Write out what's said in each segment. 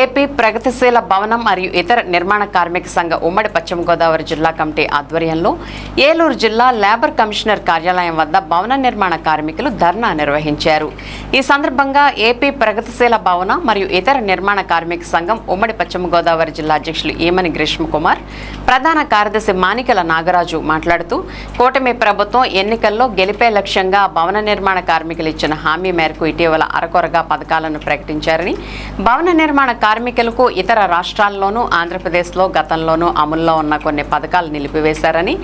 AP ప్రగతిశీల భవనం మరియు ఇతర నిర్మాణ కార్మిక సంఘ ఉమ్మడి పశ్చిమ గోదావరి జిల్లా కమిటీ ఆధ్వర్యంలో ఏలూరు జిల్లా లేబర్ కమిషనర్ కార్యాలయం వద్ద భవన నిర్మాణ కార్మికులు ధర్నా నిర్వహించారు. ఈ సందర్భంగా ఏపీ ప్రగతిశీల భవన మరియు ఇతర నిర్మాణ కార్మిక సంఘం ఉమ్మడి పశ్చిమ గోదావరి జిల్లా అధ్యక్షులు ఈమని గ్రీష్మ కుమార్, ప్రధాన కార్యదర్శి మానికల నాగరాజు మాట్లాడుతూ, కూటమి ప్రభుత్వం ఎన్నికల్లో గెలిపే లక్ష్యంగా భవన నిర్మాణ కార్మికులు ఇచ్చిన హామీ మేరకు ఇటీవల అరకొరగా పథకాలను ప్రకటించారని, భవన నిర్మాణ కార్మికులకు ఇతర రాష్ట్రాల్లోనూ ఆంధ్రప్రదేశ్లో గతంలోనూ అమల్లో ఉన్న కొన్ని పథకాలు నిలిపివేశారని,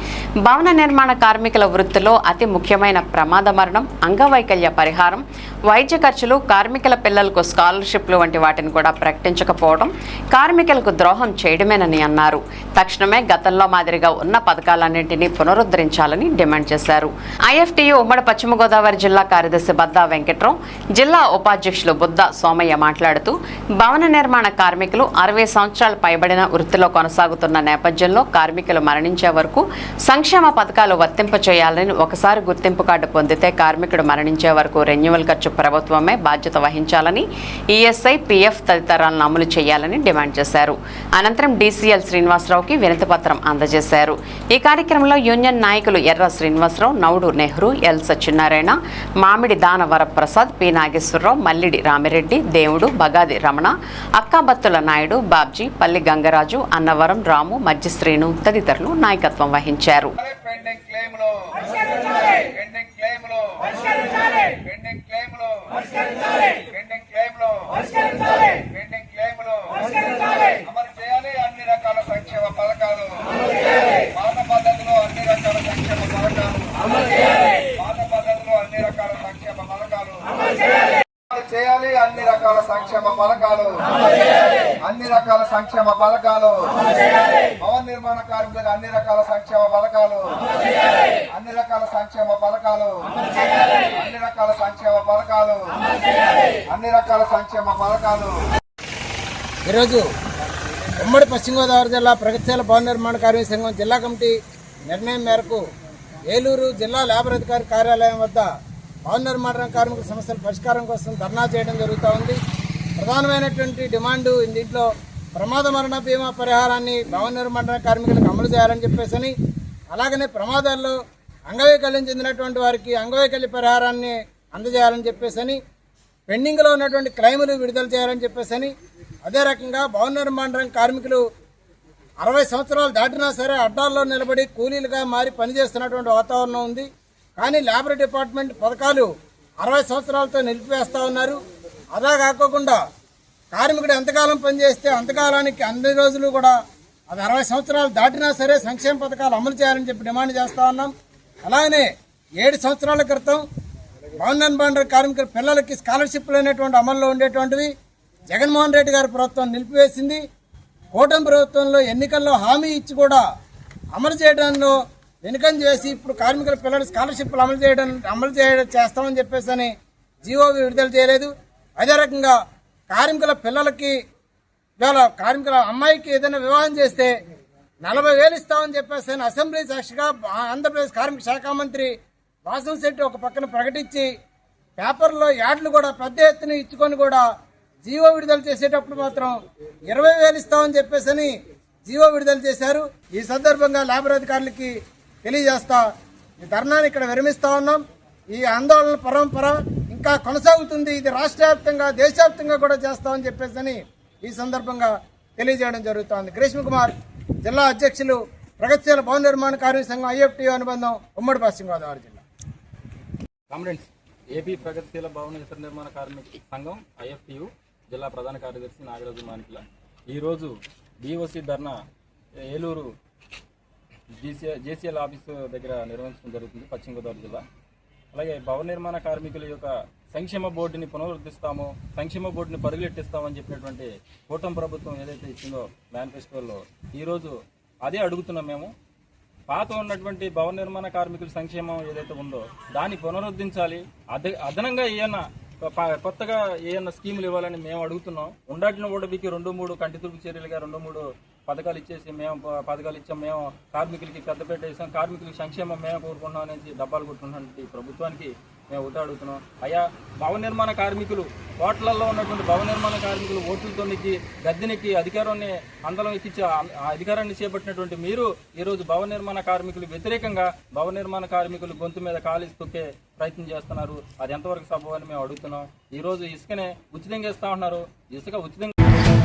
భవన నిర్మాణ కార్మికుల వృత్తిలో అతి ముఖ్యమైన ప్రమాద మరణం, అంగవైకల్య పరిహారం, వైద్య ఖర్చులు, కార్మికుల పిల్లలకు స్కాలర్షిప్లు వంటి వాటిని కూడా ప్రకటించకపోవడం కార్మికులకు ద్రోహం చేయడమేనని అన్నారు. తక్షణమే గతంలో మాదిరిగా ఉన్న పథకాలన్నింటినీ పునరుద్ధరించాలని డిమాండ్ చేశారు. ఐఎఫ్టీయూ ఉమ్మడి పశ్చిమ గోదావరి జిల్లా కార్యదర్శి బద్దా వెంకట్రావు, జిల్లా ఉపాధ్యక్షులు బుద్ద సోమయ్య మాట్లాడుతూ, భవన నిర్మాణ కార్మికులు 60 సంవత్సరాలు పైబడిన వృత్తిలో కొనసాగుతున్న నేపథ్యంలో కార్మికులు మరణించే వరకు సంక్షేమ పథకాలు వర్తింపచేయాలని, ఒకసారి గుర్తింపు కార్డు పొందితే కార్మికుడు మరణించే వరకు రెన్యువల్ ఖర్చు ప్రభుత్వమే బాధ్యత వహించాలని, ఈఎస్ఐ, పీఎఫ్ తదితరాలను అమలు చేయాలని డిమాండ్ చేశారు. అనంతరం డీసీఎల్ శ్రీనివాసరావుకి వినతిపత్రం అందజేశారు. ఈ కార్యక్రమంలో యూనియన్ నాయకులు ఎర్ర శ్రీనివాసరావు, నౌడు నెహ్రూ, ఎల్ సత్యనారాయణ, మామిడి దాన వరప్రసాద్, పి నాగేశ్వరరావు, మల్లిడి రామిరెడ్డి, దేవుడు, బగాది రమణ, అక్కాబత్తుల నాయుడు, బాబ్జీ, పల్లి గంగరాజు, అన్నవరం రాము, మజ్జి శ్రీను తదితరులు నాయకత్వం వహించారు. చేయాలి అన్ని రకాల సంక్షేమ పథకాలు, అన్ని రకాల సంక్షేమ పథకాలు, భవన నిర్మాణ కార్మికులకు అన్ని రకాల సంక్షేమ పథకాలు, అన్ని రకాల సంక్షేమ పథకాలు, అన్ని రకాల సంక్షేమ పథకాలు, అన్ని రకాల సంక్షేమ పథకాలు. ఈరోజు ఉమ్మడి పశ్చిమ గోదావరి జిల్లా ప్రగతిశీల భవన నిర్మాణ కార్మిక సంఘం జిల్లా కమిటీ నిర్ణయం మేరకు ఏలూరు జిల్లా లేబర్ అధికారి కార్యాలయం వద్ద భవన నిర్మాణ కార్మికుల సమస్యల పరిష్కారం కోసం ధర్నా చేయడం జరుగుతూ ఉంది. ప్రధానమైనటువంటి డిమాండు దీంట్లో ప్రమాద మరణ బీమా పరిహారాన్ని భవన నిర్మాణ కార్మికులకు అమలు చేయాలని చెప్పేసి, అలాగనే ప్రమాదాల్లో అంగవైకల్యం చెందినటువంటి వారికి అంగవైకల్య పరిహారాన్ని అందజేయాలని చెప్పేసి, పెండింగ్లో ఉన్నటువంటి క్లెయిములు విడుదల చేయాలని చెప్పేసి, అదే రకంగా భవన నిర్మాణ కార్మికులు 60 సంవత్సరాలు దాటినా సరే అడ్డాల్లో నిలబడి కూలీలుగా మారి పనిచేస్తున్నటువంటి వాతావరణం ఉంది. కానీ లేబర్ డిపార్ట్మెంట్ పథకాలు 60 సంవత్సరాలతో నిలిపివేస్తూ ఉన్నారు. అలా కాకుండా కార్మికుడు ఎంతకాలం పనిచేస్తే అంతకాలానికి అన్ని రోజులు కూడా అది 60 సంవత్సరాలు దాటినా సరే సంక్షేమ పథకాలు అమలు చేయాలని చెప్పి డిమాండ్ చేస్తూ ఉన్నాం. అలాగనే 7 సంవత్సరాల క్రితం భవన నిర్మాణ కార్మికుల పిల్లలకి స్కాలర్షిప్లు అనేటువంటి అమల్లో ఉండేటువంటివి జగన్మోహన్ రెడ్డి గారి ప్రభుత్వం నిలిపివేసింది. కూటమి ప్రభుత్వంలో ఎన్నికల్లో హామీ ఇచ్చి కూడా అమలు చేయడంలో వెనుకం చేసి ఇప్పుడు కార్మికుల పిల్లల స్కాలర్షిప్లు అమలు చేస్తామని చెప్పేసి జీవో విడుదల చేయలేదు. అదే రకంగా కార్మికుల పిల్లలకి ఇవాళ కార్మికుల అమ్మాయికి ఏదైనా వివాహం చేస్తే 40,000 ఇస్తామని చెప్పేసి అసెంబ్లీ సాక్షిగా ఆంధ్రప్రదేశ్ కార్మిక శాఖ మంత్రి వాసంశెట్టి ఒక పక్కన ప్రకటించి పేపర్లో యాడ్లు కూడా పెద్ద ఎత్తున ఇచ్చుకొని కూడా జీవో విడుదల చేసేటప్పుడు మాత్రం 20,000 ఇస్తామని చెప్పేసి జీవో విడుదల చేశారు. ఈ సందర్భంగా లేబర్ అధికారులకి తెలియజేస్తా ఈ ధర్నాన్ని ఇక్కడ విరమిస్తా ఉన్నాం. ఈ ఆందోళన పరంపర ఇంకా కొనసాగుతుంది. ఇది రాష్ట్ర వ్యాప్తంగా దేశవ్యాప్తంగా కూడా చేస్తామని చెప్పేసి ఈ సందర్భంగా తెలియజేయడం జరుగుతోంది. గ్రీష్మ కుమార్, జిల్లా అధ్యక్షులు, ప్రగతిశీల భవన నిర్మాణ కార్మిక సంఘం ఐఎఫ్టీయూ అనుబంధం, ఉమ్మడి పశ్చిమ గోదావరి జిల్లా. ఏపీ ప్రగతిశీల భవన ఇతర నిర్మాణ కార్మిక సంఘం ఐఎఫ్టీయూ జిల్లా ప్రధాన కార్యదర్శి నాగరాజు మానికల ఈరోజు డిఓసి ధర్నా ఏలూరు జేసీఎల్ ఆఫీసు దగ్గర నిర్వహించడం జరుగుతుంది, పశ్చిమ గోదావరి జిల్లా. అలాగే భవన నిర్మాణ కార్మికుల యొక్క సంక్షేమ బోర్డుని పునరుద్ధరిస్తామో, సంక్షేమ బోర్డుని పరుగులెట్టిస్తామని చెప్పినటువంటి కూటమి ప్రభుత్వం ఏదైతే ఇచ్చిందో మేనిఫెస్టోలో ఈరోజు అదే అడుగుతున్నాం మేము. పాత ఉన్నటువంటి భవన నిర్మాణ కార్మికుల సంక్షేమం ఏదైతే ఉందో దాన్ని పునరుద్ధరించాలి. అదనంగా ఏమన్నా కొత్తగా ఏమన్నా స్కీములు ఇవ్వాలని మేము అడుగుతున్నాం. ఉండాటిన ఓడబికి 2-3 కంటి తుడుపు చర్యలుగా 2-3 పథకాలు ఇచ్చేసి మేము పథకాలు ఇచ్చాం, మేము కార్మికులకి పెద్దపేట వేసాం, కార్మికులకి సంక్షేమం మేము కోరుకున్నాం అనేది డబ్బాలు కొట్టుకున్నటువంటి ప్రభుత్వానికి మేము ఒకటి అడుగుతున్నాం. అయ్యా, భవన నిర్మాణ కార్మికులు ఓట్లలో ఉన్నటువంటి భవన నిర్మాణ కార్మికులు ఓట్లతో నెక్కి గద్దెనెక్కి అధికారాన్ని అందలం ఎక్కించి ఆ అధికారాన్ని చేపట్టినటువంటి మీరు ఈరోజు భవన నిర్మాణ కార్మికులు వ్యతిరేకంగా భవన నిర్మాణ కార్మికులు గొంతు మీద కాలు తొక్కే ప్రయత్నం చేస్తున్నారు. అది ఎంతవరకు సబబు అని మేము అడుగుతున్నాం. ఈరోజు ఇసుకనే ఉచితంగా ఇస్తా ఉన్నారు. ఇసుక ఉచితంగా